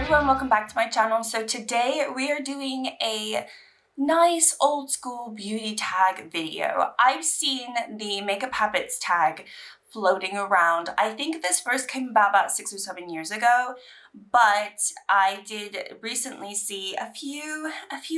everyone, welcome back to my channel. So today we are doing a nice old school beauty tag video. I've seen the makeup habits tag floating around. I think this first came about 6 or 7 years ago, but I did recently see a few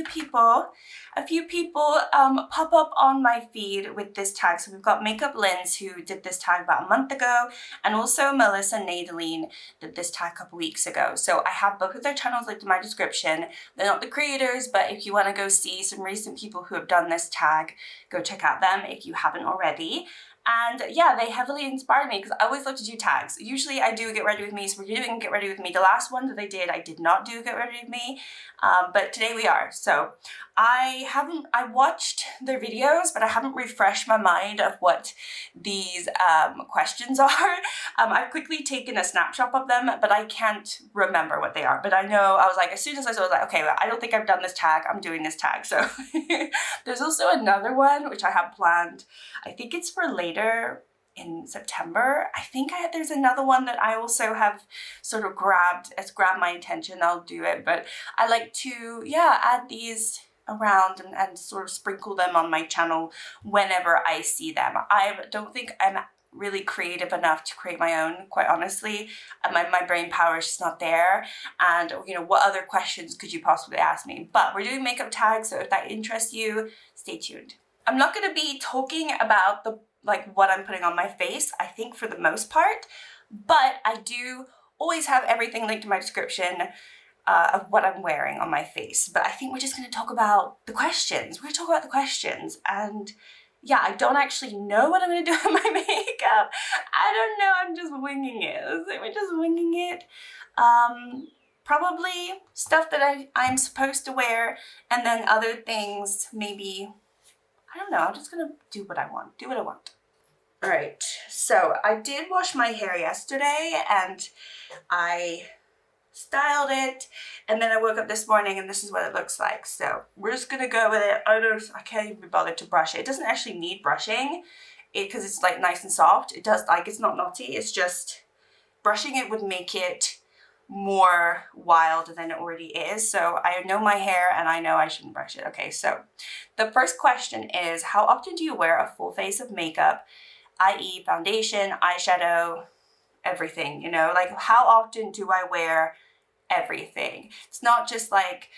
people pop up on my feed with this tag. So we've got Makeup Lens, who did this tag about a month ago, and also Melissa Nadaline did this tag a couple weeks ago. So I have both of their channels linked in my description. They're not the creators, but if you want to go see some recent people who have done this tag, go check out them if you haven't already. And yeah, they heavily inspired me because I always love to do tags. Usually I do Get Ready With Me, so we're doing Get Ready With Me. The last one that I did not do Get Ready With Me, but today we are. So I watched their videos, but I haven't refreshed my mind of what these questions are. I've quickly taken a snapshot of them, but I can't remember what they are. But I know, I was like, as soon as I saw it, I was like, okay, well, I don't think I've done this tag, I'm doing this tag. So there's also another one, which I have planned. I think it's for later in September. I think there's another one that I also have sort of grabbed my attention. I'll do it, but I like to, add these around and sort of sprinkle them on my channel whenever I see them. I don't think I'm really creative enough to create my own, quite honestly. My brain power is just not there. And you know, what other questions could you possibly ask me? But we're doing makeup tags, so if that interests you, stay tuned. I'm not going to be talking about what I'm putting on my face, I think, for the most part, but I do always have everything linked in my description of what I'm wearing on my face. But I think we're just going to talk about the questions. We're going to talk about the questions. And yeah, I don't actually know what I'm going to do with my makeup. I don't know. I'm just winging it. We're just winging it. Probably stuff that I'm supposed to wear, and then other things, maybe, I don't know. I'm just going to do what I want. Do what I want. All right. So I did wash my hair yesterday, and I styled it, and then I woke up this morning and this is what it looks like. So we're just gonna go with it. I can't even be bothered to brush it. It doesn't actually need brushing because it's like nice and soft. It does, like, it's not knotty. It's just brushing it would make it more wild than it already is. So I know my hair and I know I shouldn't brush it. Okay, so the first question is, how often do you wear a full face of makeup, i.e. foundation, eyeshadow, everything, you know? Like, how often do I wear everything? It's not just like,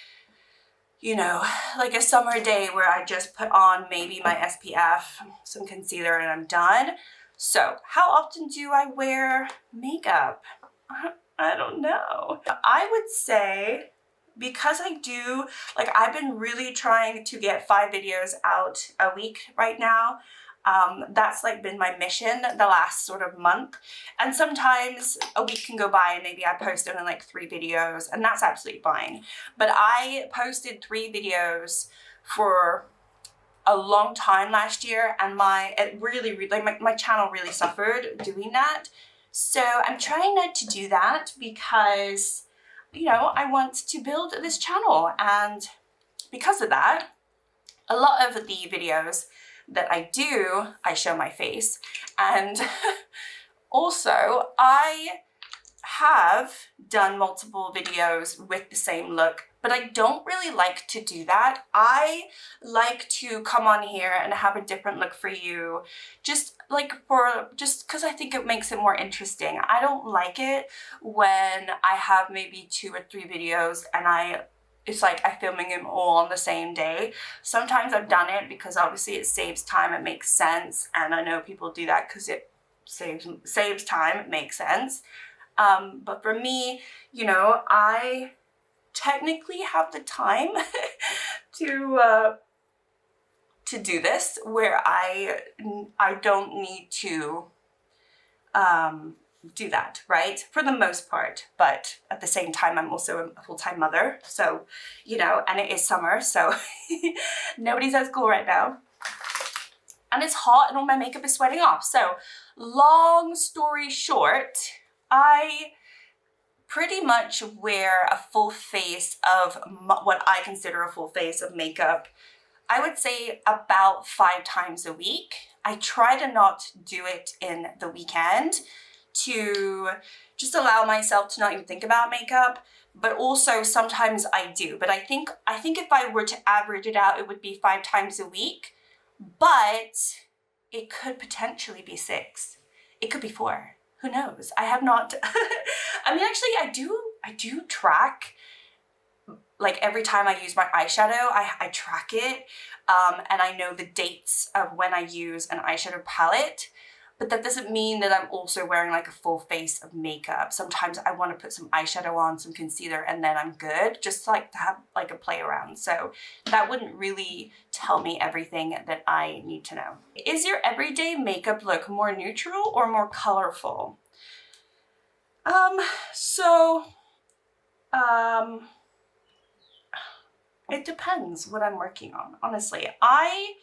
you know, like a summer day where I just put on maybe my SPF, some concealer, and I'm done. So how often do I wear makeup? I don't know. I would say, because I do, like, I've been really trying to get 5 videos out a week right now. That's like been my mission the last sort of month, and sometimes a week can go by and maybe I post only like 3 videos, and that's absolutely fine. But I posted 3 videos for a long time last year, and my channel really suffered doing that. So I'm trying not to do that because, you know, I want to build this channel, and because of that, a lot of the videos that I do, I show my face. And also I have done multiple videos with the same look, but I don't really like to do that. I like to come on here and have a different look for you, just because I think it makes it more interesting. I don't like it when I have maybe 2 or 3 videos and it's like I'm filming them all on the same day. Sometimes I've done it because obviously it saves time, it makes sense, and I know people do that because it saves time, it makes sense. But for me, you know, I technically have the time to do this, where I don't need to do that, right? For the most part. But at the same time, I'm also a full-time mother. So, you know, and it is summer, so nobody's at school right now. And it's hot and all my makeup is sweating off. So long story short, I pretty much wear a full face of what I consider a full face of makeup, I would say about 5 times a week. I try to not do it in the weekend to just allow myself to not even think about makeup. but also sometimes I do. But I think if I were to average it out, it would be 5 times a week, but it could potentially be 6. It could be 4. Who knows? I have not, I mean, actually I do track, like every time I use my eyeshadow, I track it, and I know the dates of when I use an eyeshadow palette, but that doesn't mean that I'm also wearing like a full face of makeup. Sometimes I want to put some eyeshadow on, some concealer, and then I'm good, just like to have like a play around. So that wouldn't really tell me everything that I need to know. Is your everyday makeup look more neutral or more colorful? It depends what I'm working on, honestly. I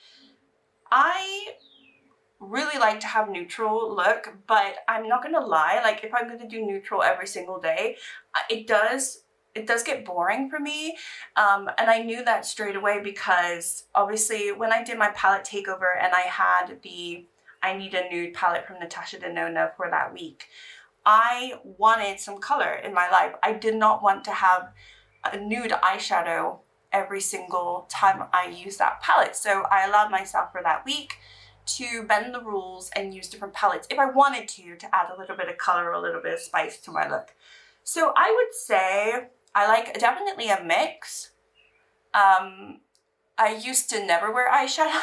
really like to have neutral look, but I'm not gonna lie, like if I'm gonna do neutral every single day, it does get boring for me. And I knew that straight away because obviously when I did my palette takeover and I had the I Need a Nude palette from Natasha Denona for that week, I wanted some color in my life. I did not want to have a nude eyeshadow every single time I use that palette. So I allowed myself for that week to bend the rules and use different palettes if I wanted to add a little bit of color, a little bit of spice to my look. So I would say I like definitely a mix. I used to never wear eyeshadow.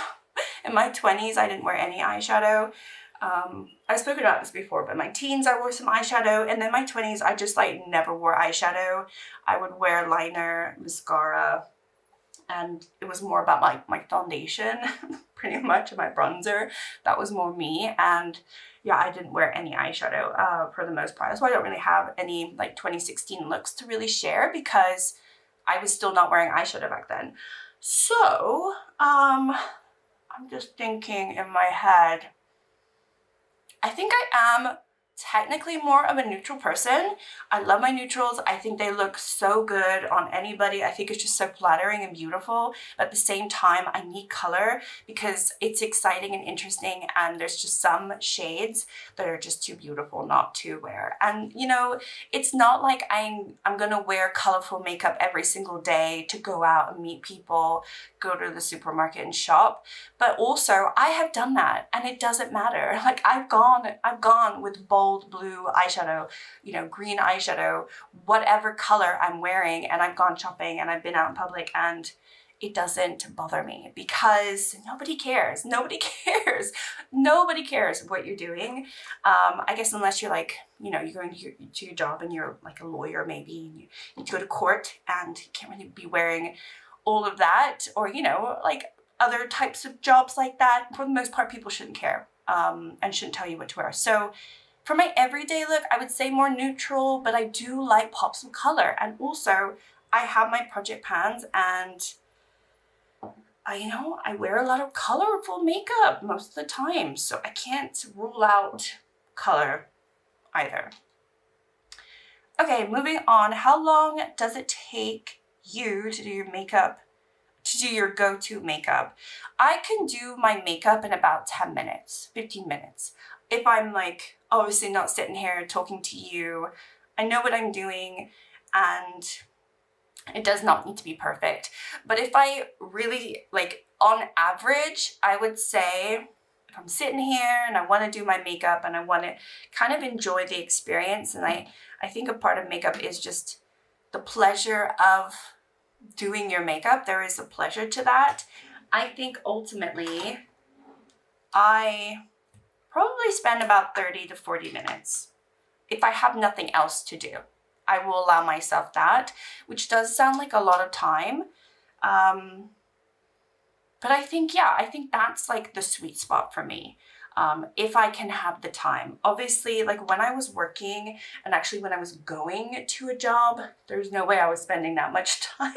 In my 20s, I didn't wear any eyeshadow. I've spoken about this before, but in my teens, I wore some eyeshadow, and then my 20s, I just like never wore eyeshadow. I would wear liner, mascara, and it was more about my foundation, pretty much, and my bronzer. That was more me, and yeah, I didn't wear any eyeshadow for the most part. That's why I don't really have any like 2016 looks to really share because I was still not wearing eyeshadow back then. So, I'm just thinking in my head, I think I am technically more of a neutral person. I love my neutrals. I think they look so good on anybody. I think it's just so flattering and beautiful. But at the same time, I need color because it's exciting and interesting, and there's just some shades that are just too beautiful not to wear. And you know, it's not like I'm gonna wear colorful makeup every single day to go out and meet people, go to the supermarket and shop. But also I have done that and it doesn't matter. Like I've gone with bold blue eyeshadow, you know, green eyeshadow, whatever color I'm wearing, and I've gone shopping and I've been out in public and it doesn't bother me because nobody cares. Nobody cares. Nobody cares what you're doing. I guess unless you're like, you know, you're going to your job and you're like a lawyer maybe, and you need to go to court and you can't really be wearing all of that, or, you know, like other types of jobs like that. For the most part, people shouldn't care and shouldn't tell you what to wear. So for my everyday look, I would say more neutral, but I do like pops of color. And also I have my project pans and I wear a lot of colorful makeup most of the time. So I can't rule out color either. Okay, moving on. How long does it take you to do your makeup, to do your go-to makeup? I can do my makeup in about 10 minutes, 15 minutes. If I'm like, obviously not sitting here talking to you, I know what I'm doing and it does not need to be perfect. But if I really, like on average, I would say if I'm sitting here and I want to do my makeup and I want to kind of enjoy the experience, and I think a part of makeup is just the pleasure of doing your makeup. There is a pleasure to that. I think ultimately I probably spend about 30 to 40 minutes. If I have nothing else to do, I will allow myself that, which does sound like a lot of time. But I think, yeah, I think that's like the sweet spot for me. If I can have the time. Obviously, like when I was working and actually when I was going to a job, there's no way I was spending that much time.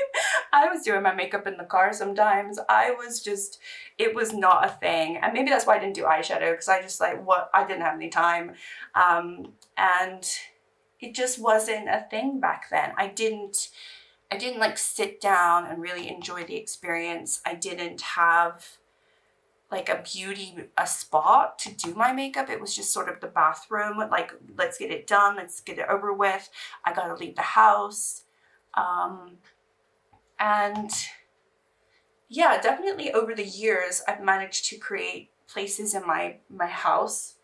I was doing my makeup in the car sometimes. It was not a thing. And maybe that's why I didn't do eyeshadow, because I didn't have any time. And it just wasn't a thing back then. I didn't like sit down and really enjoy the experience. I didn't have like a spot to do my makeup. It was just sort of the bathroom, like, let's get it done, let's get it over with. I gotta leave the house. And yeah, definitely over the years, I've managed to create places in my house,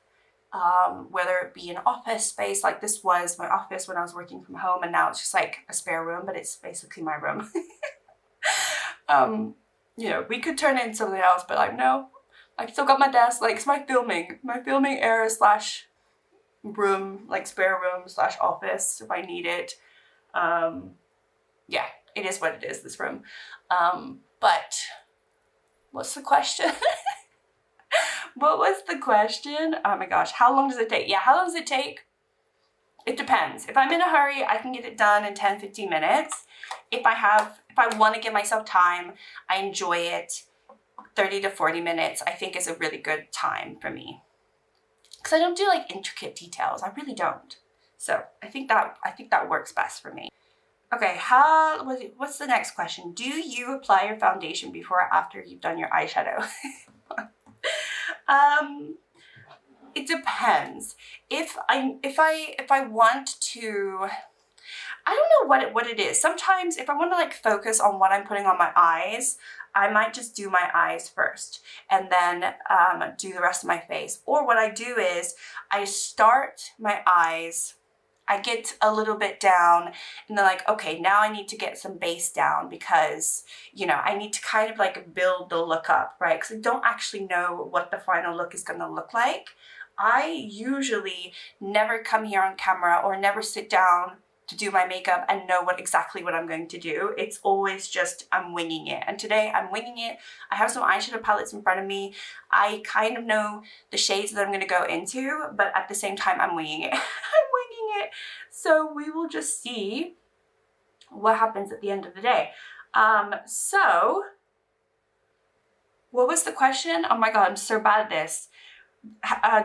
whether it be an office space, like this was my office when I was working from home, and now it's just like a spare room, but it's basically my room. You know, we could turn it into something else, but like, no, I still got my desk, like it's my filming area slash room, like spare room slash office if I need it. Yeah, it is what it is, this room. But what's the question? What was the question? Oh my gosh, how long does it take? Yeah, how long does it take? It depends. If I'm in a hurry, I can get it done in 10-15 minutes. If I want to give myself time, I enjoy it, 30 to 40 minutes, I think is a really good time for me. Because I don't do like intricate details. I really don't. So I think that works best for me. Okay, what's the next question? Do you apply your foundation before or after you've done your eyeshadow? It depends. If I want to, I don't know what it is. Sometimes if I want to like focus on what I'm putting on my eyes, I might just do my eyes first and then do the rest of my face. Or what I do is I start my eyes, I get a little bit down, and then like, okay, now I need to get some base down because, you know, I need to kind of like build the look up, right? Because I don't actually know what the final look is going to look like. I usually never come here on camera or never sit down to do my makeup and know exactly what I'm going to do. It's always just I'm winging it. And today I'm winging it. I have some eyeshadow palettes in front of me. I kind of know the shades that I'm going to go into, but at the same time I'm winging it. I'm winging it. So we will just see what happens at the end of the day. So what was the question? Oh my God, I'm so bad at this.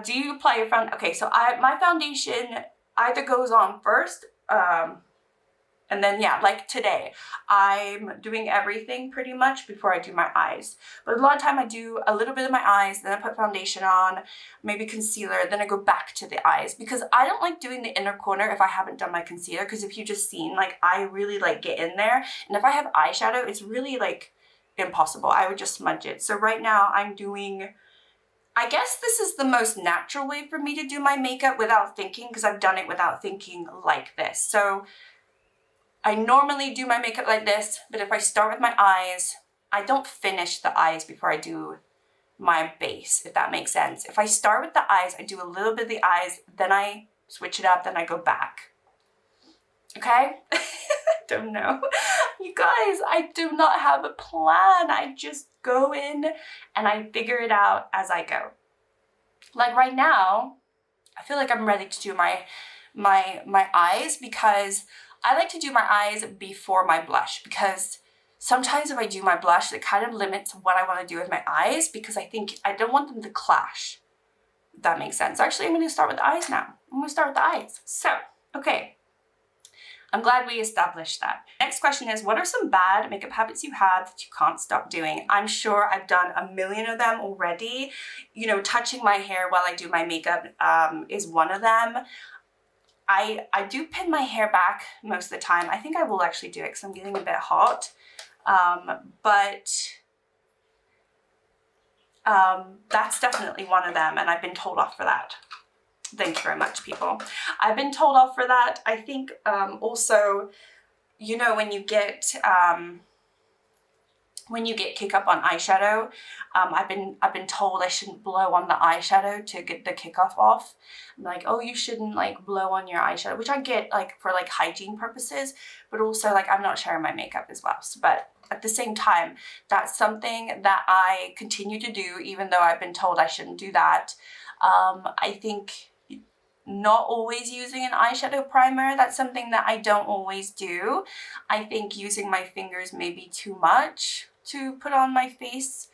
Do you apply your foundation? Okay, so my foundation either goes on first, and then yeah, like today, I'm doing everything pretty much before I do my eyes. But a lot of time I do a little bit of my eyes, then I put foundation on, maybe concealer, then I go back to the eyes because I don't like doing the inner corner if I haven't done my concealer, because if you just seen, like I really like get in there, and if I have eyeshadow, it's really like impossible. I would just smudge it. So right now I'm doing, I guess this is the most natural way for me to do my makeup without thinking, because I've done it without thinking like this. So I normally do my makeup like this, but if I start with my eyes, I don't finish the eyes before I do my base, if that makes sense. If I start with the eyes, I do a little bit of the eyes, then I switch it up, then I go back. Okay? I don't know. You guys, I do not have a plan. I just go in and I figure it out as I go. Like right now, I feel like I'm ready to do my eyes, because I like to do my eyes before my blush, because sometimes if I do my blush, it kind of limits what I want to do with my eyes, because I think I don't want them to clash. If that makes sense. Actually, I'm going to start with the eyes now. I'm going to start with the eyes. So, okay. I'm glad we established that. Next question is, what are some bad makeup habits you have that you can't stop doing? I'm sure I've done a million of them already. You know, touching my hair while I do my makeup is one of them. I do pin my hair back most of the time. I think I will actually do it because I'm getting a bit hot. But that's definitely one of them, and I've been told off for that. Thank you very much, people. I've been told off for that. I think also, you know, when you get kick up on eyeshadow, I've been told I shouldn't blow on the eyeshadow to get the kickoff off. I'm like, oh, you shouldn't like blow on your eyeshadow, which I get like for like hygiene purposes, but also like I'm not sharing my makeup as well. So, but at the same time, that's something that I continue to do, even though I've been told I shouldn't do that. I think not always using an eyeshadow primer, that's something that I don't always do. I think using my fingers may be too much to put on my face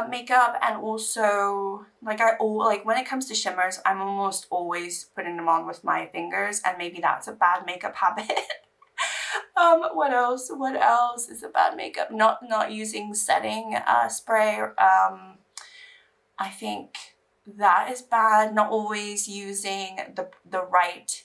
makeup, and also like when it comes to shimmers, I'm almost always putting them on with my fingers, and maybe that's a bad makeup habit. What else is a bad makeup? Not using setting spray. I think that is bad. Not always using the right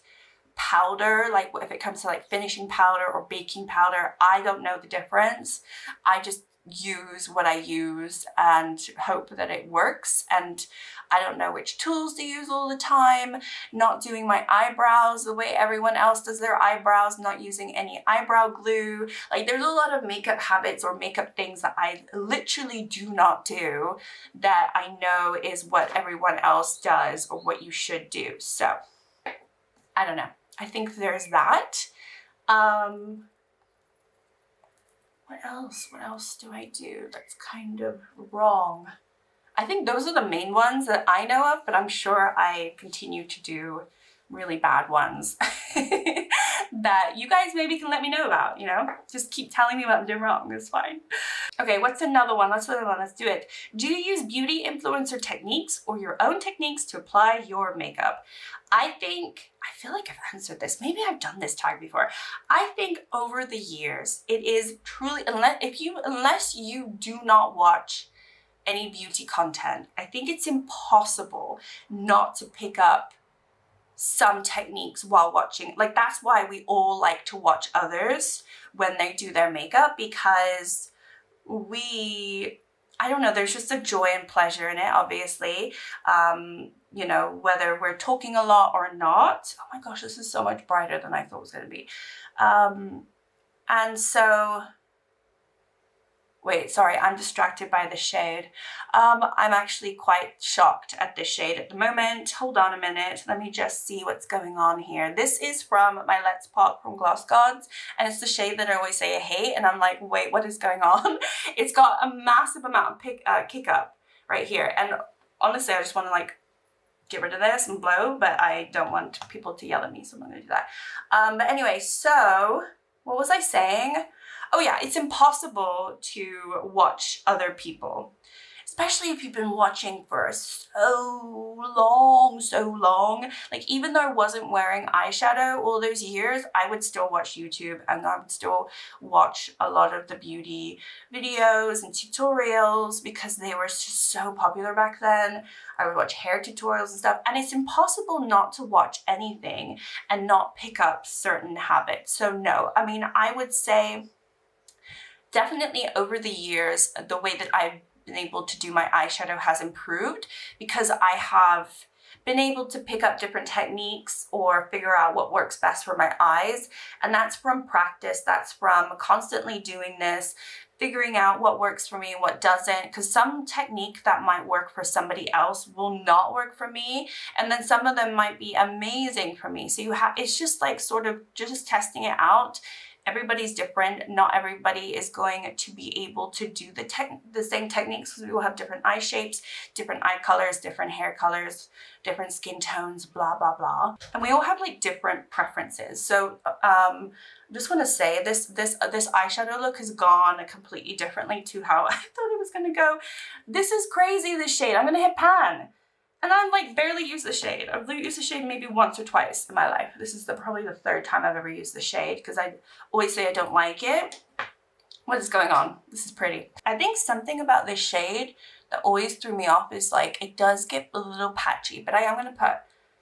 powder, like if it comes to like finishing powder or baking powder, I don't know the difference. I just use what I use and hope that it works. And I don't know which tools to use all the time, not doing my eyebrows the way everyone else does their eyebrows, not using any eyebrow glue. Like there's a lot of makeup habits or makeup things that I literally do not do that I know is what everyone else does or what you should do. So I don't know. I think there's that. What else? What else do I do that's kind of wrong? I think those are the main ones that I know of, but I'm sure I continue to do really bad ones that you guys maybe can let me know about, you know? Just keep telling me what I'm doing wrong, it's fine. Okay, what's another one? Let's do it. Do you use beauty influencer techniques or your own techniques to apply your makeup? I feel like I've answered this. Maybe I've done this tag before. I think over the years, it is truly, unless you do not watch any beauty content, I think it's impossible not to pick up some techniques while watching. Like that's why we all like to watch others when they do their makeup, because I don't know, there's just a joy and pleasure in it, obviously. You know, whether we're talking a lot or not. Oh my gosh, this is so much brighter than I thought it was going to be. And so, wait, sorry, I'm distracted by the shade. I'm actually quite shocked at this shade at the moment. Hold on a minute. Let me just see what's going on here. This is from my Let's Pop from Gloss Gods, and it's the shade that I always say I hate, and I'm like, wait, what is going on? It's got a massive amount of kick up right here, and honestly, I just want to like get rid of this and blow, but I don't want people to yell at me, so I'm not going to do that. But anyway, so what was I saying? Oh yeah, it's impossible to watch other people, especially if you've been watching for so long. Like even though I wasn't wearing eyeshadow all those years, I would still watch YouTube and I would still watch a lot of the beauty videos and tutorials because they were just so popular back then. I would watch hair tutorials and stuff, and it's impossible not to watch anything and not pick up certain habits. So no, I mean, I would say definitely over the years, the way that I've been able to do my eyeshadow has improved because I have been able to pick up different techniques or figure out what works best for my eyes. And that's from practice. That's from constantly doing this, figuring out what works for me and what doesn't, because some technique that might work for somebody else will not work for me, and then some of them might be amazing for me. So it's just like sort of just testing it out. Everybody's different. Not everybody is going to be able to do the same techniques because we will have different eye shapes, different eye colors, different hair colors, different skin tones, blah, blah, blah. And we all have like different preferences. So I just want to say this eyeshadow look has gone completely differently to how I thought it was going to go. This is crazy, this shade. I'm going to hit pan. And I've like barely used the shade. I've used the shade maybe once or twice in my life. This is probably the third time I've ever used the shade because I always say I don't like it. What is going on? This is pretty. I think something about this shade that always threw me off is like it does get a little patchy, but I am going to put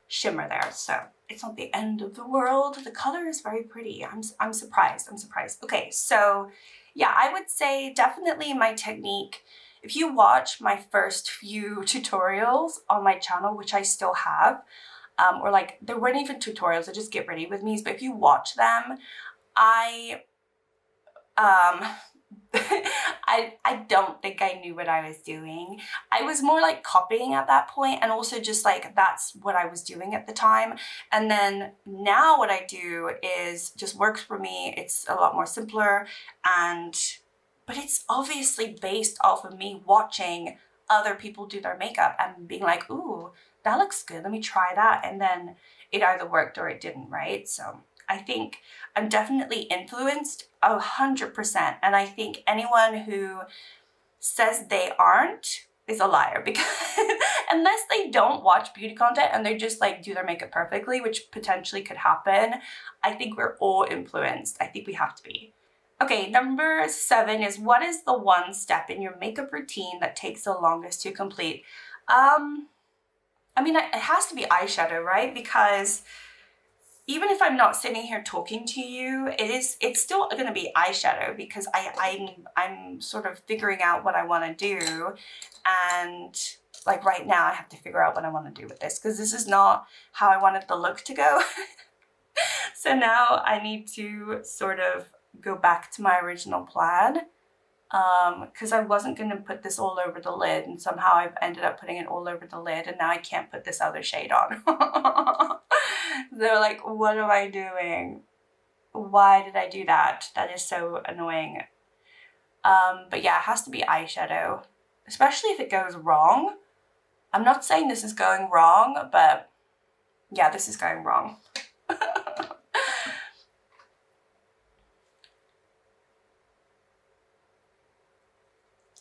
shimmer there, so it's not the end of the world. The color is very pretty. I'm surprised. Okay, so yeah, I would say definitely my technique. If you watch my first few tutorials on my channel, which I still have, or like there weren't even tutorials, I just get ready with me, but if you watch them, I don't think I knew what I was doing. I was more like copying at that point, and also just like that's what I was doing at the time. And then now what I do is just works for me. It's a lot more simpler, but it's obviously based off of me watching other people do their makeup and being like, ooh, that looks good, let me try that. And then it either worked or it didn't, right? So I think I'm definitely influenced 100%. And I think anyone who says they aren't is a liar, because unless they don't watch beauty content and they just like do their makeup perfectly, which potentially could happen, I think we're all influenced. I think we have to be. Okay, number 7 is, what is the one step in your makeup routine that takes the longest to complete? I mean, it has to be eyeshadow, right? Because even if I'm not sitting here talking to you, it's still going to be eyeshadow because I'm sort of figuring out what I want to do, and like right now I have to figure out what I want to do with this because this is not how I wanted the look to go. So now I need to sort of go back to my original plan, because I wasn't going to put this all over the lid, and somehow I've ended up putting it all over the lid, and now I can't put this other shade on. They're like, what am I doing? Why did I do that? That is so annoying. But yeah, it has to be eyeshadow, especially if it goes wrong. I'm not saying this is going wrong, but yeah, this is going wrong.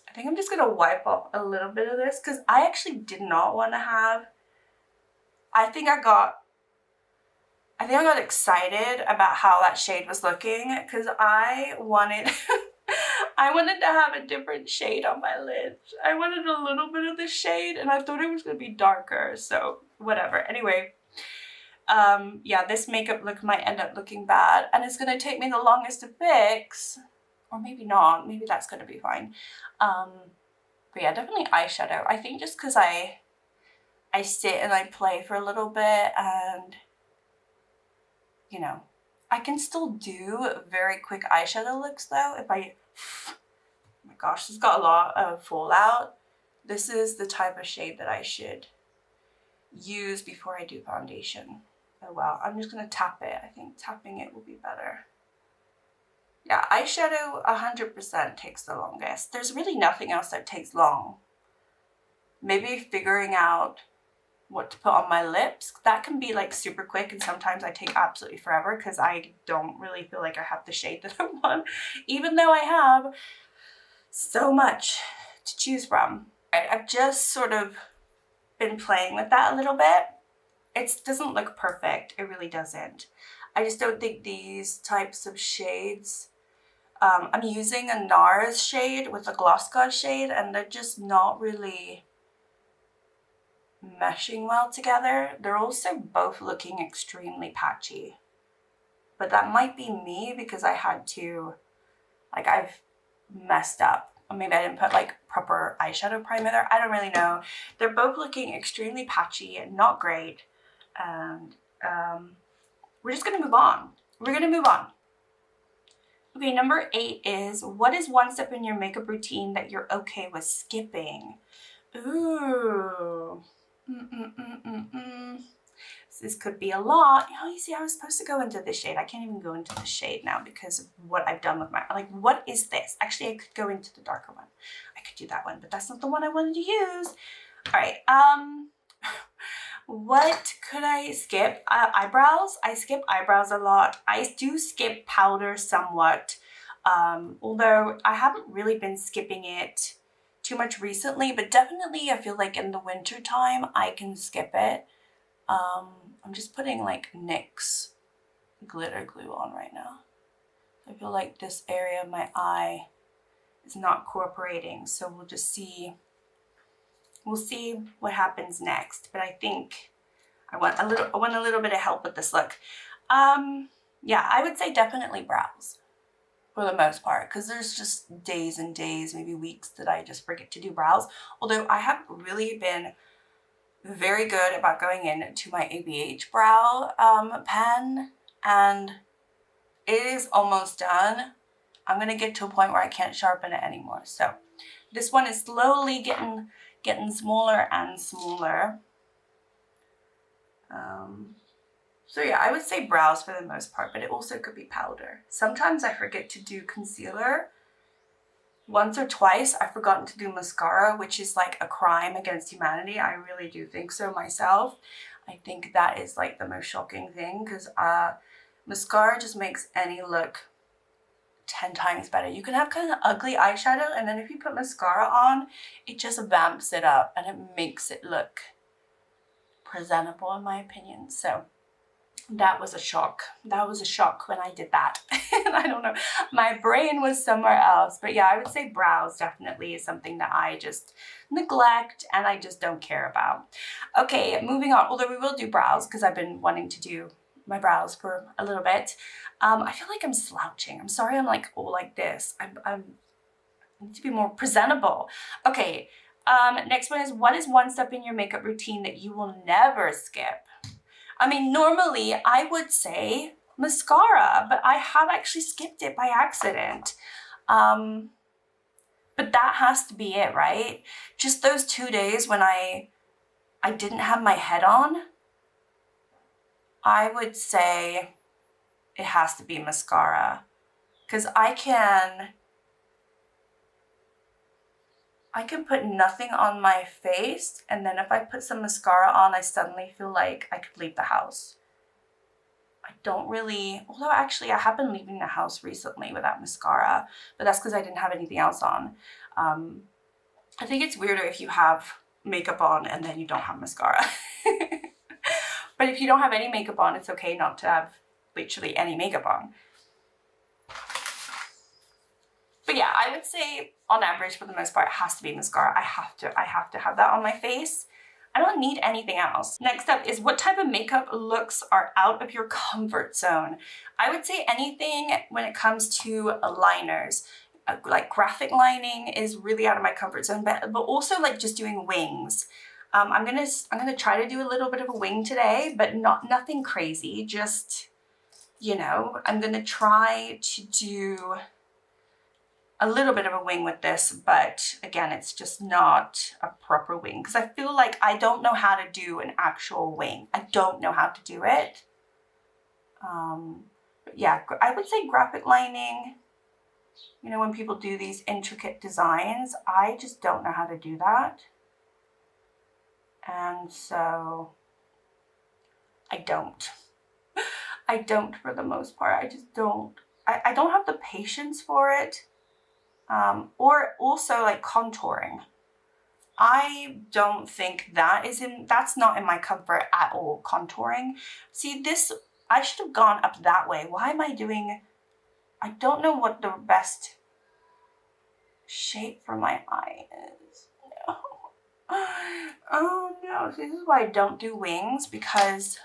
I think I'm just gonna wipe off a little bit of this because I actually did not want to have, I think I got excited about how that shade was looking because I wanted I wanted to have a different shade on my lids. I wanted a little bit of this shade and I thought it was gonna be darker, so whatever. Anyway, yeah, this makeup look might end up looking bad and it's gonna take me the longest to fix, or maybe not, maybe that's gonna be fine. But yeah, definitely eyeshadow. I think just because I sit and I play for a little bit, and you know, I can still do very quick eyeshadow looks though if I, oh my gosh, this got a lot of fallout. This is the type of shade that I should use before I do foundation. Oh well, I'm just gonna tap it. I think tapping it will be better. Yeah, eyeshadow 100% takes the longest. There's really nothing else that takes long. Maybe figuring out what to put on my lips, that can be like super quick, and sometimes I take absolutely forever because I don't really feel like I have the shade that I want, even though I have so much to choose from. I've just sort of been playing with that a little bit. It doesn't look perfect, it really doesn't. I just don't think these types of shades, I'm using a NARS shade with a Gloss God shade, and they're just not really meshing well together. They're also both looking extremely patchy. But that might be me because I had to, like, I've messed up. Or maybe I didn't put like proper eyeshadow primer there. I don't really know. They're both looking extremely patchy and not great. And we're just gonna move on. We're gonna move on. Okay, number 8 is, what is one step in your makeup routine that you're okay with skipping? Ooh. This could be a lot. Oh, you see, I was supposed to go into this shade. I can't even go into the shade now because of what I've done with my, like, what is this? Actually, I could go into the darker one. I could do that one, but that's not the one I wanted to use. All right, what could I skip? Eyebrows. I skip eyebrows a lot. I do skip powder somewhat, although I haven't really been skipping it too much recently, but definitely I feel like in the winter time I can skip it. I'm just putting like NYX glitter glue on right now. I feel like this area of my eye is not cooperating, so we'll just see. We'll see what happens next, but I think I want a little bit of help with this look. Yeah, I would say definitely brows for the most part, because there's just days and days, maybe weeks, that I just forget to do brows. Although I have really been very good about going into my ABH brow pen, and it is almost done. I'm gonna get to a point where I can't sharpen it anymore. So this one is slowly getting smaller and smaller. So yeah, I would say brows for the most part, but it also could be powder. Sometimes I forget to do concealer. Once or twice I've forgotten to do mascara, which is like a crime against humanity. I really do think so myself. I think that is like the most shocking thing, because mascara just makes any look 10 times better. You can have kind of ugly eyeshadow, and then if you put mascara on, it just vamps it up and it makes it look presentable, in my opinion. So that was a shock. That was a shock when I did that. And I don't know, my brain was somewhere else. But yeah, I would say brows definitely is something that I just neglect and I just don't care about. Okay, moving on. Although we will do brows because I've been wanting to do my brows for a little bit. I feel like I'm slouching. I'm sorry I'm like all like this. I need to be more presentable. Okay, next one is, what is one step in your makeup routine that you will never skip? I mean, normally I would say mascara, but I have actually skipped it by accident. But that has to be it, right? Just those 2 days when I didn't have my head on, I would say it has to be mascara. Because I can put nothing on my face, and then if I put some mascara on, I suddenly feel like I could leave the house. I don't really, although actually I have been leaving the house recently without mascara, but that's because I didn't have anything else on. I think it's weirder if you have makeup on and then you don't have mascara. But if you don't have any makeup on, it's okay not to have literally any makeup on. But yeah, I would say on average, for the most part, it has to be mascara. I have to have that on my face. I don't need anything else. Next up is, what type of makeup looks are out of your comfort zone? I would say anything when it comes to liners. Like graphic lining is really out of my comfort zone, but also like just doing wings. I'm gonna try to do a little bit of a wing today, but nothing crazy. Just, you know, I'm gonna try to do a little bit of a wing with this, but again, it's just not a proper wing because I feel like I don't know how to do an actual wing. I don't know how to do it. But yeah, I would say graphic lining. You know, when people do these intricate designs, I just don't know how to do that. And so I don't. I don't for the most part. I just don't. I don't have the patience for it. Or also like contouring. I don't think that's not in my comfort at all, contouring. See this, I should have gone up that way. Why am I doing, I don't know what the best shape for my eye is. No. Oh no, see, this is why I don't do wings, because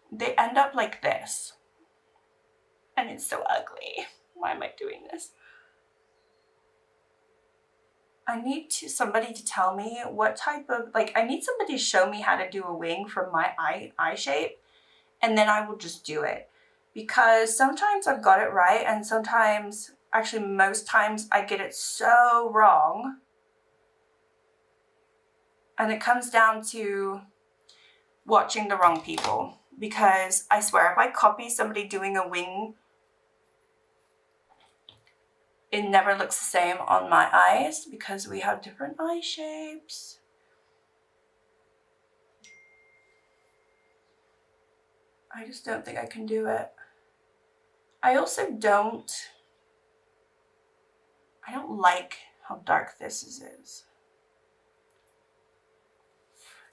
they end up like this. And it's so ugly. Why am I doing this? I need somebody to tell me what type of, like, I need somebody to show me how to do a wing for my eye shape, and then I will just do it. Because sometimes I've got it right, and sometimes, actually most times, I get it so wrong. And it comes down to watching the wrong people. Because I swear, if I copy somebody doing a wing, it never looks the same on my eyes because we have different eye shapes. I just don't think I can do it. I also don't like how dark this is.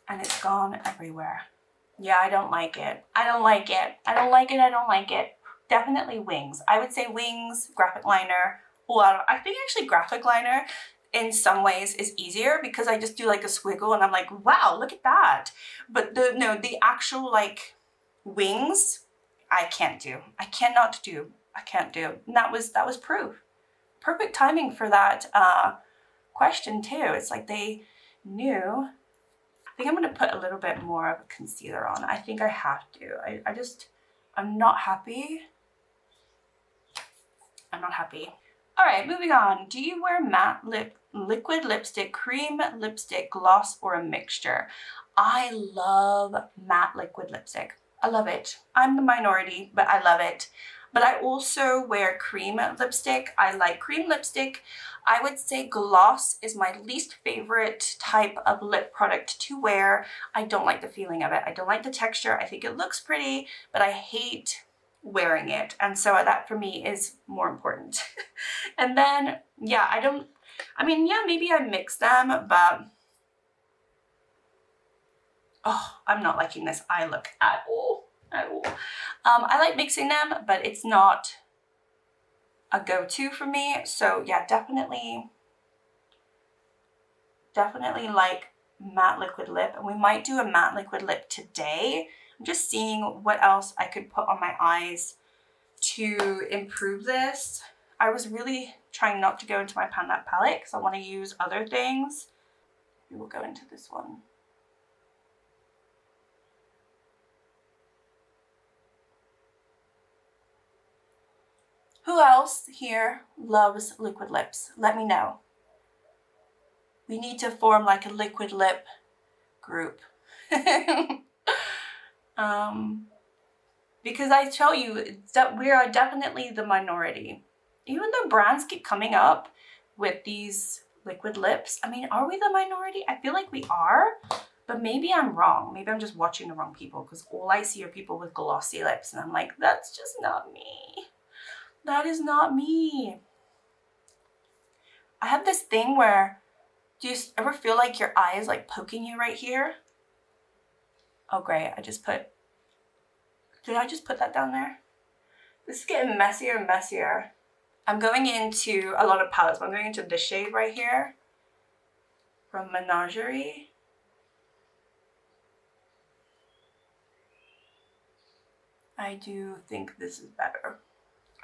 And it's gone everywhere. Yeah, I don't like it. I don't like it. I don't like it. I don't like it. Definitely wings. I would say wings, graphic liner. I think actually graphic liner in some ways is easier because I just do like a squiggle and I'm like, wow, look at that. But the actual like wings, I can't do. I cannot do. I can't do. And that was proof. Perfect timing for that question too. It's like they knew. I think I'm going to put a little bit more of a concealer on. I think I have to. I'm not happy. I'm not happy. All right, moving on. Do you wear matte liquid lipstick, cream lipstick, gloss, or a mixture? I love matte liquid lipstick. I love it. I'm the minority, but I love it. But I also wear cream lipstick. I like cream lipstick. I would say gloss is my least favorite type of lip product to wear. I don't like the feeling of it. I don't like the texture. I think it looks pretty, but I hate wearing it. And so that for me is more important. And then, yeah, maybe I mix them, but oh, I'm not liking this eye look at all. I like mixing them, but it's not a go-to for me. So yeah, definitely like matte liquid lip. And we might do a matte liquid lip today. I'm just seeing what else I could put on my eyes to improve this. I was really trying not to go into my Pan That palette because I want to use other things. We will go into this one. Who else here loves liquid lips? Let me know. We need to form like a liquid lip group. Because I tell you that we are definitely the minority. Even though brands keep coming up with these liquid lips, I mean, are we the minority? I feel like we are, but maybe I'm wrong. Maybe I'm just watching the wrong people because all I see are people with glossy lips and I'm like, that's just not me. That is not me. I have this thing where, do you ever feel like your eye is like poking you right here? Oh great, did I just put that down there? This is getting messier and messier. I'm going into a lot of palettes, but I'm going into this shade right here from Menagerie. I do think this is better.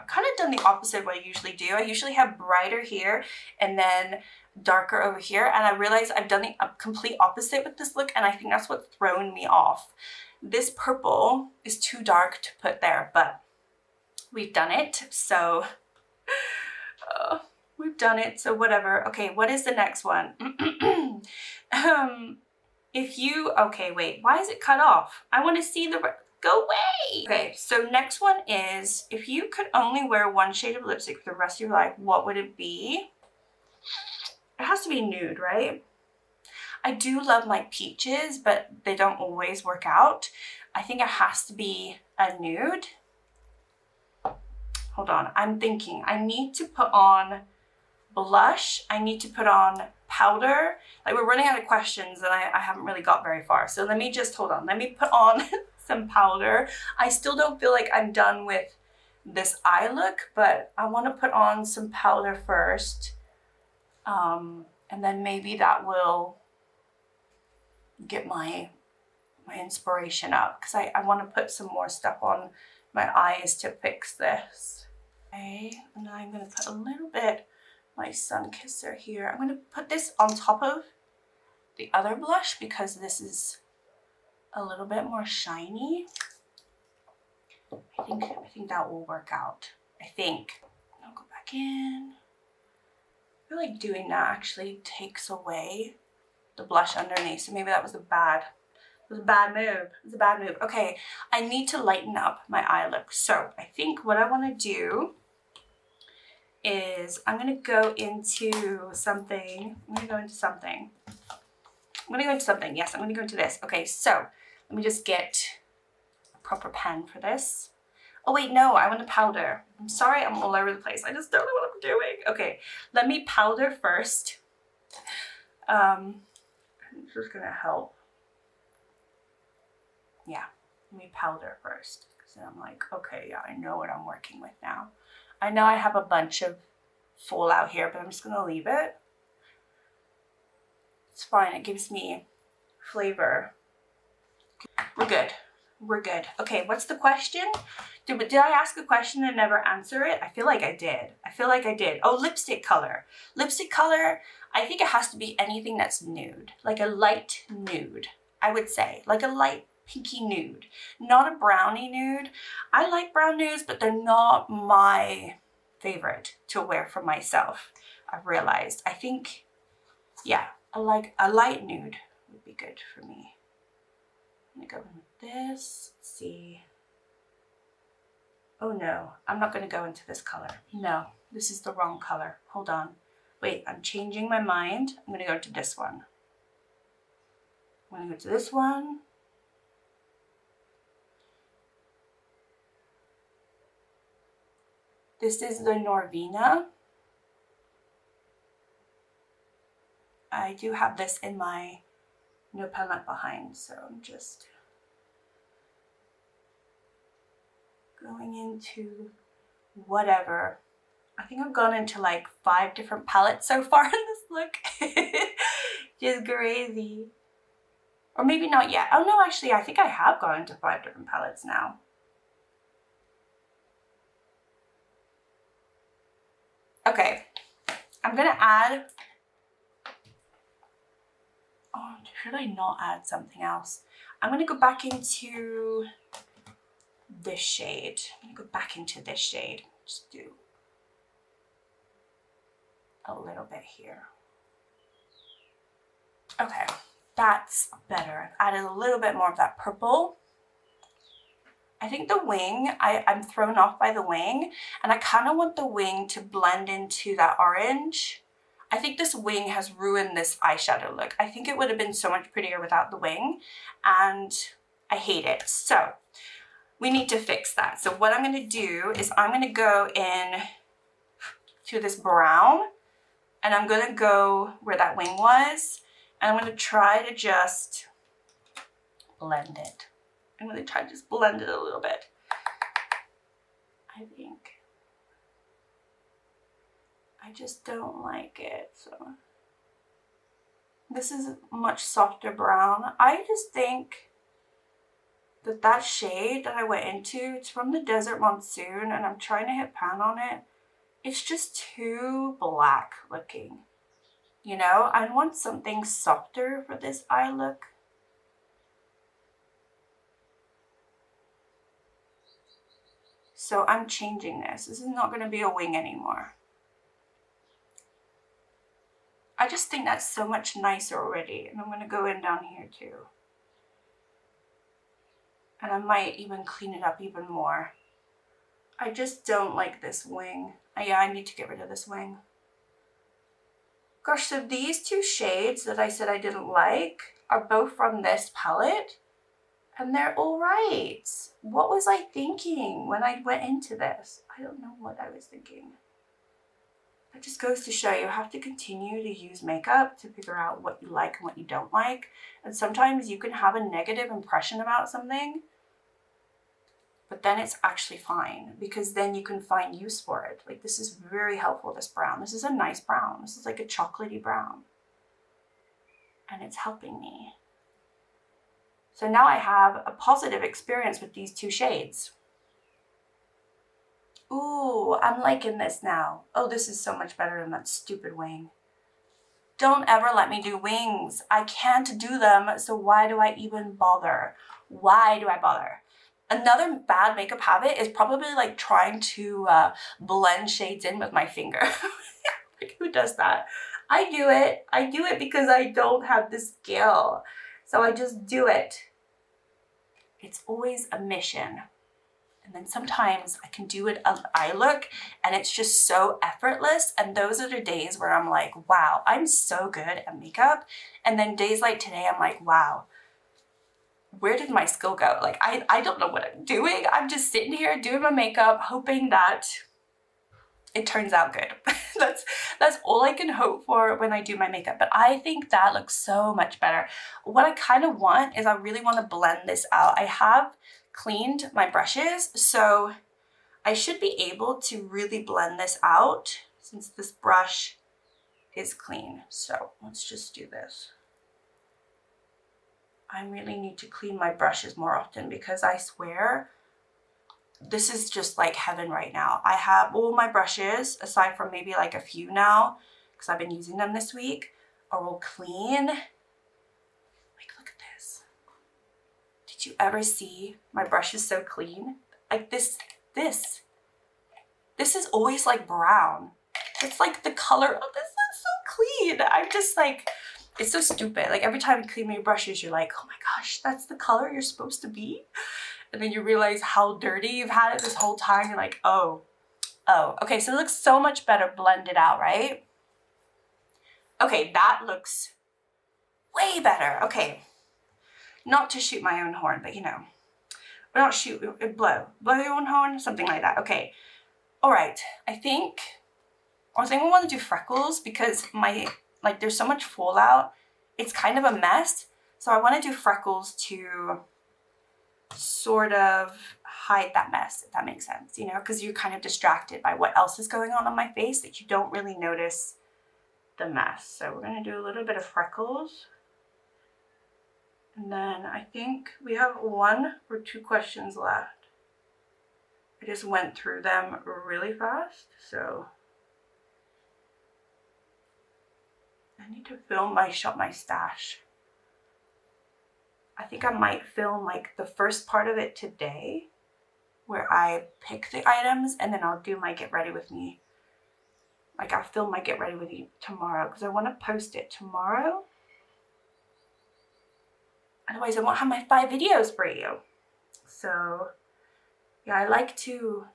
I've kind of done the opposite of what I usually do. I usually have brighter here and then darker over here. And I realized I've done the complete opposite with this look. And I think that's what's thrown me off. This purple is too dark to put there, but we've done it. So we've done it. So whatever. Okay, what is the next one? Okay, wait, why is it cut off? I want to see the, go away. Okay, so next one is, if you could only wear one shade of lipstick for the rest of your life, what would it be? It has to be nude, right? I do love my peaches, but they don't always work out. I think it has to be a nude. Hold on, I'm thinking. I need to put on blush. I need to put on powder. Like, we're running out of questions and I haven't really got very far. So let me just, hold on. Let me put on some powder. I still don't feel like I'm done with this eye look, but I want to put on some powder first. And then maybe that will get my inspiration up, because I want to put some more stuff on my eyes to fix this. Okay, and then I'm going to put a little bit my Sun Kisser here. I'm going to put this on top of the other blush because this is a little bit more shiny. I think that will work out. I think. I'll go back in. I feel like doing that actually takes away the blush underneath. So maybe that was a bad move. It was a bad move. Okay, I need to lighten up my eye look. So I think what I want to do is I'm going to go into something. Yes, I'm going to go into this. Okay, so let me just get a proper pen for this. Oh wait, no, I want to powder. I'm sorry, I'm all over the place. I just don't know what I'm doing. Okay, let me powder first. This is going to help. Yeah, let me powder first. Because then I'm like, okay, yeah, I know what I'm working with now. I know I have a bunch of fallout here, but I'm just going to leave it. It's fine. It gives me flavor. We're good. We're good. Okay, what's the question? Did I ask a question and never answer it? I feel like I did. Oh, lipstick color. Lipstick color, I think it has to be anything that's nude. Like a light nude, I would say. Like a light pinky nude. Not a brownie nude. I like brown nudes, but they're not my favorite to wear for myself. I've realized. I think, yeah, a light nude would be good for me. I'm gonna go in with this. Let's see. Oh no, I'm not gonna go into this color. No, this is the wrong color. Hold on. Wait, I'm changing my mind. I'm gonna go to this one. I'm gonna go to this one. This is the Norvina. I do have this in my no pen left behind, so I'm just going into whatever. I think I've gone into like 5 different palettes so far in this look. Just crazy. Or maybe not yet. Oh no, actually, I think I have gone into 5 different palettes now. Okay, I'm gonna add, oh, should I not add something else? I'm gonna go back into this shade. I'm gonna go back into this shade. Just do a little bit here. Okay, that's better. I've added a little bit more of that purple. I think the wing, I'm thrown off by the wing, and I kind of want the wing to blend into that orange. I think this wing has ruined this eyeshadow look. I think it would have been so much prettier without the wing, and I hate it. So we need to fix that. So what I'm gonna do is I'm gonna go in to this brown, and I'm gonna go where that wing was, and I'm gonna try to just blend it. I'm gonna try to just blend it a little bit. I think. I just don't like it, so. This is a much softer brown. I just think that that shade that I went into, it's from the Desert Monsoon, and I'm trying to hit pan on it. It's just too black looking. You know, I want something softer for this eye look. So I'm changing this. This is not going to be a wing anymore. I just think that's so much nicer already. And I'm going to go in down here too. And I might even clean it up even more. I just don't like this wing. Yeah, I need to get rid of this wing. Gosh, so these two shades that I said I didn't like are both from this palette. And they're all right. What was I thinking when I went into this? I don't know what I was thinking. That just goes to show you have to continue to use makeup to figure out what you like and what you don't like. And sometimes you can have a negative impression about something, but then it's actually fine because then you can find use for it. Like this is very helpful, this brown. This is a nice brown. This is like a chocolatey brown. And it's helping me. So now I have a positive experience with these two shades. Ooh, I'm liking this now. Oh, this is so much better than that stupid wing. Don't ever let me do wings. I can't do them, so why do I even bother? Why do I bother? Another bad makeup habit is probably like trying to blend shades in with my finger. Like who does that? I do it. I do it because I don't have the skill. So I just do it. It's always a mission. And then sometimes I can do an eye look and it's just so effortless. And those are the days where I'm like, wow, I'm so good at makeup. And then days like today, I'm like, wow, where did my skill go? Like, I don't know what I'm doing. I'm just sitting here doing my makeup, hoping that it turns out good. That's all I can hope for when I do my makeup. But I think that looks so much better. What I kind of want is I really want to blend this out. I have cleaned my brushes, so I should be able to really blend this out since this brush is clean. So let's just do this. I really need to clean my brushes more often because I swear this is just like heaven right now. I have all my brushes, aside from maybe like a few now, because I've been using them this week, are all clean. Like, look at this. Did you ever see my brush is so clean? Like this is always like brown. It's like the color of this is so clean. I'm just like, it's so stupid. Like every time you clean your brushes, you're like, oh my gosh, that's the color you're supposed to be. And then you realize how dirty you've had it this whole time. You're like, oh. Okay, so it looks so much better blended out, right? Okay, that looks way better. Okay, not to shoot my own horn, but you know, or not shoot, blow your own horn, something like that. Okay, all right. I think I want to do freckles because like there's so much fallout. It's kind of a mess. So I want to do freckles to sort of hide that mess, if that makes sense, you know, because you're kind of distracted by what else is going on my face that you don't really notice the mess. So we're going to do a little bit of freckles. And then I think we have 1 or 2 questions left. I just went through them really fast, so I need to film my stash. I think I might film like the first part of it today, where I pick the items, and then I'll do my get ready with me. Like I'll film my get ready with you tomorrow, because I want to post it tomorrow. Otherwise I won't have my 5 videos for you. So yeah, I like to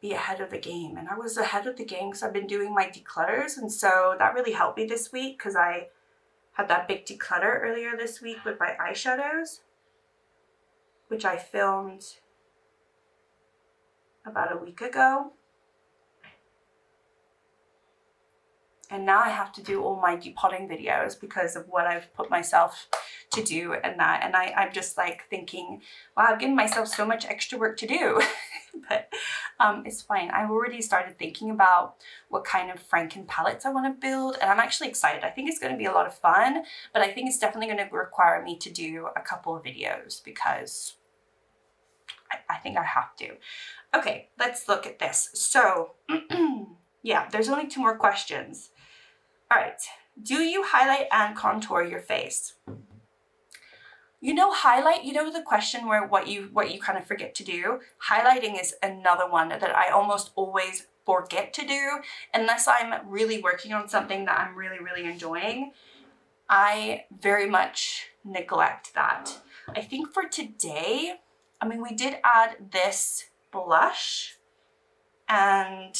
be ahead of the game, and I was ahead of the game because I've been doing my declutters, and so that really helped me this week because I had that big declutter earlier this week with my eyeshadows, which I filmed about a week ago. And now I have to do all my depotting videos because of what I've put myself to do and that. And I'm just like thinking, wow, I've given myself so much extra work to do. But it's fine. I've already started thinking about what kind of Franken palettes I want to build. And I'm actually excited. I think it's going to be a lot of fun. But I think it's definitely going to require me to do a couple of videos because I think I have to. Okay, let's look at this. So yeah, there's only 2 more questions. All right, do you highlight and contour your face? You know, highlight, you know the question where what you kind of forget to do? Highlighting is another one that I almost always forget to do unless I'm really working on something that I'm really, really enjoying. I very much neglect that. I think for today, I mean, we did add this blush, and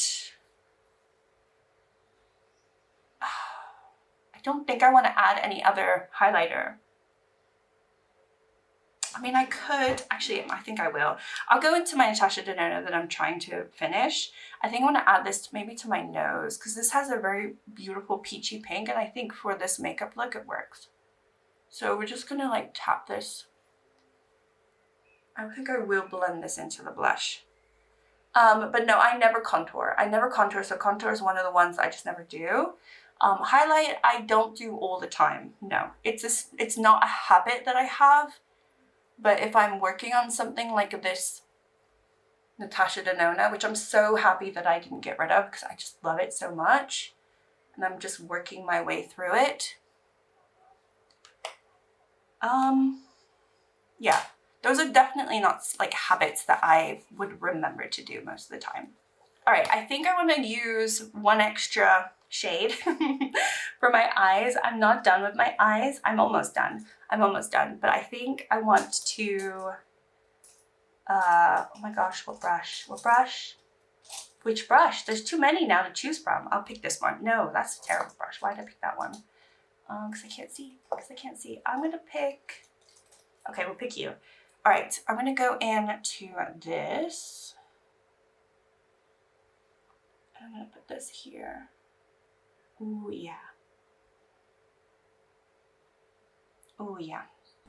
I don't think I want to add any other highlighter. I mean, I could, actually, I think I will. I'll go into my Natasha Denona that I'm trying to finish. I think I want to add this maybe to my nose because this has a very beautiful peachy pink, and I think for this makeup look it works. So we're just going to like tap this. I think I will blend this into the blush. But no, I never contour. So contour is one of the ones I just never do. Highlight, I don't do all the time. No, it's not a habit that I have. But if I'm working on something like this Natasha Denona, which I'm so happy that I didn't get rid of because I just love it so much, and I'm just working my way through it. Yeah, those are definitely not like habits that I would remember to do most of the time. All right, I think I want to use 1 extra shade for my eyes. I'm not done with my eyes. I'm almost done, but I think I want to, oh my gosh, what brush? Which brush? There's too many now to choose from. I'll pick this one. No, that's a terrible brush. Why did I pick that one? Because I can't see. I'm gonna pick, okay, we'll pick you. All right, I'm gonna go into this. I'm gonna put this here. Ooh, yeah. Oh yeah.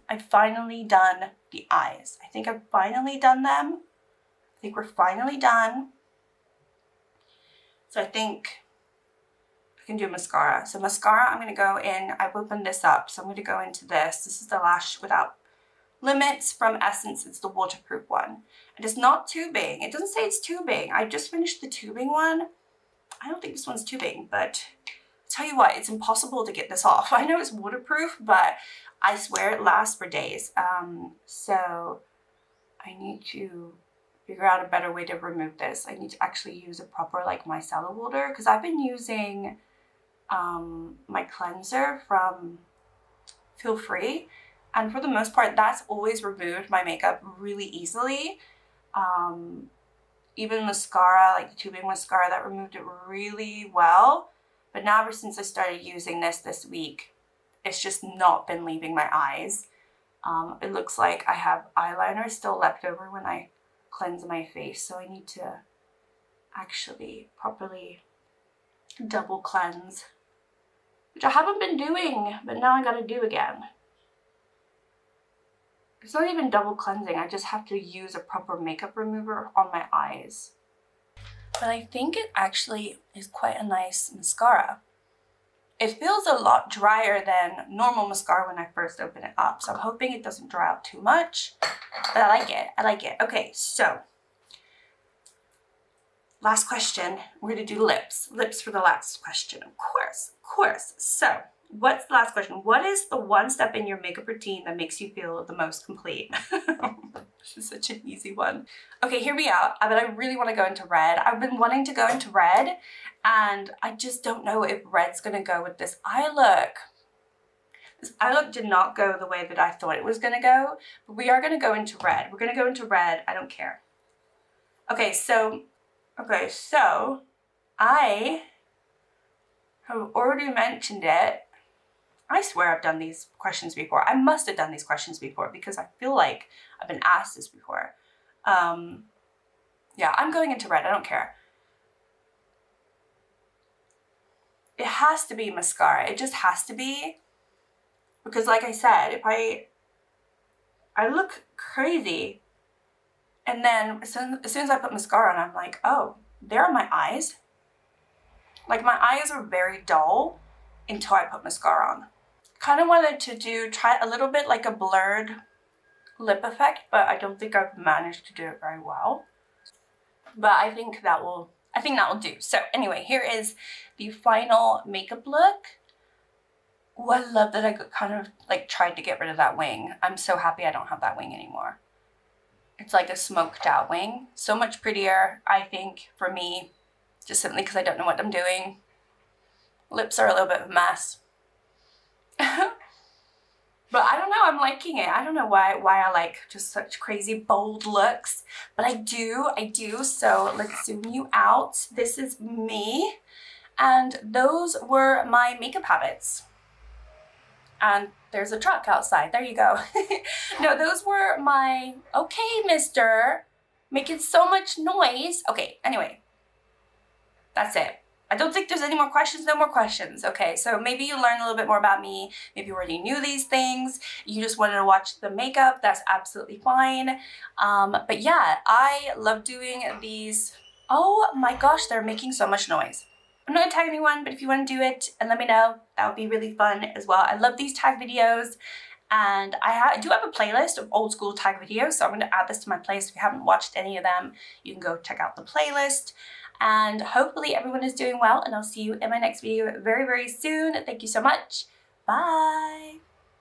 I've finally done the eyes. I think I've finally done them. I think we're finally done. So I think I can do mascara. So mascara, I'm gonna go in, I've opened this up. So I'm gonna go into this. This is the Lash Without Limits from Essence. It's the waterproof one. And it's not tubing. It doesn't say it's tubing. I just finished the tubing one. I don't think this one's tubing, but tell you what, it's impossible to get this off. I know it's waterproof, but I swear it lasts for days. So I need to figure out a better way to remove this. I need to actually use a proper like micellar water because I've been using my cleanser from Feel Free, and for the most part that's always removed my makeup really easily. Even mascara, like the tubing mascara, that removed it really well. But now ever since I started using this week, it's just not been leaving my eyes. It looks like I have eyeliner still left over when I cleanse my face, so I need to actually properly double cleanse, which I haven't been doing, but now I gotta do again. It's not even double cleansing, I just have to use a proper makeup remover on my eyes. But I think it actually is quite a nice mascara. it feels a lot drier than normal mascara when I first open it up. So I'm hoping it doesn't dry out too much, but I like it. I like it. Okay, so last question. We're gonna do lips. Lips for the last question, of course, of course. So what's the last question? What is the one step in your makeup routine that makes you feel the most complete? This is such an easy one. Okay, hear me out. But I really want to go into red. I've been wanting to go into red, and I just don't know if red's gonna go with this eye look. This eye look did not go the way that I thought it was gonna go, but we are gonna go into red. We're gonna go into red. I don't care. Okay, so I have already mentioned it. I swear I've done these questions before. I must have done these questions before because I feel like I've been asked this before. Yeah, I'm going into red. I don't care. It has to be mascara. It just has to be. Because like I said, if I look crazy, and then as soon as I put mascara on, I'm like, oh, there are my eyes. Like my eyes are very dull until I put mascara on. Kind of wanted to try a little bit like a blurred lip effect, but I don't think I've managed to do it very well. But I think that will do. So anyway, here is the final makeup look. Oh, I love that I kind of like tried to get rid of that wing. I'm so happy I don't have that wing anymore. It's like a smoked out wing. So much prettier, I think, for me, just simply because I don't know what I'm doing. Lips are a little bit of a mess. But I don't know, I'm liking it. I don't know why I like just such crazy bold looks, but I do. So let's zoom you out. This is me, and those were my makeup habits. And there's a truck outside, there you go. No, those were my, okay, mister, making so much noise. Okay, anyway, that's it. I don't think there's any more questions, no more questions. Okay, so maybe you learned a little bit more about me. Maybe you already knew these things. You just wanted to watch the makeup. That's absolutely fine. But yeah, I love doing these. Oh my gosh, they're making so much noise. I'm not gonna tag anyone, but if you want to do it and let me know, that would be really fun as well. I love these tag videos, and I do have a playlist of old school tag videos, so I'm going to add this to my playlist. If you haven't watched any of them, you can go check out the playlist. And hopefully everyone is doing well, and I'll see you in my next video very, very soon. Thank you so much. Bye.